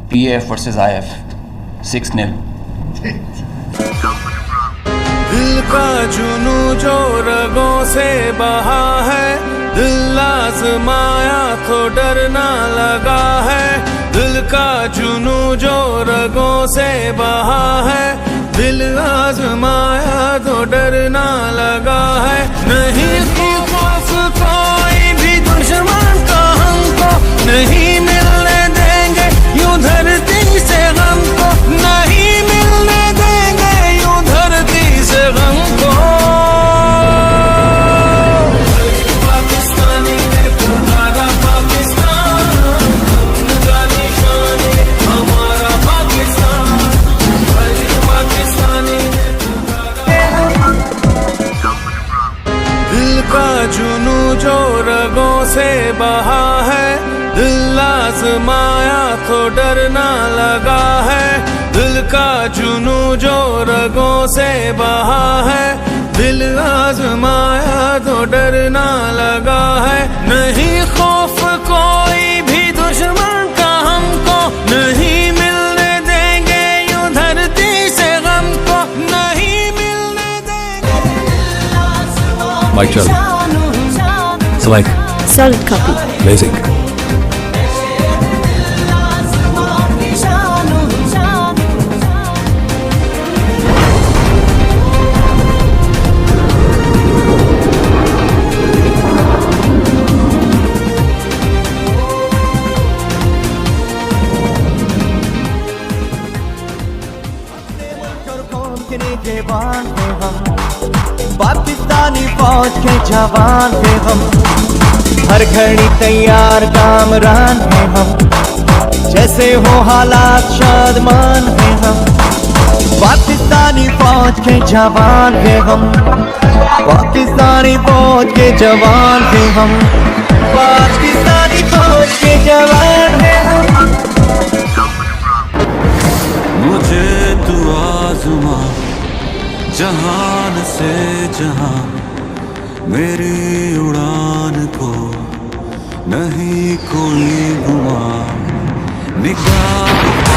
PAF versus IF 6-0. दिल का जुनू जो रगों से बहा है, दिल आजमाया तो डरना लगा है। दिल का जुनू जो रगों से बहा है, दिल आजमाया तो डरना लगा है। नहीं खौफ कोई भी दुश्मन का हमको, नहीं मिलने देंगे यूं धरती से हमको, नहीं मिलने देंगे यूं धरती से हमको। पाकिस्तानी ने पुकारा पाकिस्तान, उनका निशान है हमारा पाकिस्तान। पाकिस्तानी ने दिल का जुनू जो रगों से बहा है, दिल आजमाया तो डरना लगा है। दिल का जुनू जो रगों से बहा है, दिल आजमाया तो डरना लगा है। नहीं खौफ कोई भी दुश्मन का हमको, नहीं मिलने देंगे यूं धरती से हमको, नहीं मिलने देंगे। Mic check. Select. Solid copy. Basic. Pakistani फौज के जवान हैं हम, हर घड़ी तैयार कामरान हैं हम, जैसे हो हालात शादमान हैं हम। पाकिस्तानी फौज के जवान हैं हम, पाकिस्तानी फौज के जवान हैं हम, पाकिस्तानी फौज के जवान हैं हम। मुझे तू आज़मा जहान से जहां, मेरी उड़ान को नहीं कोई गुमा। निगाह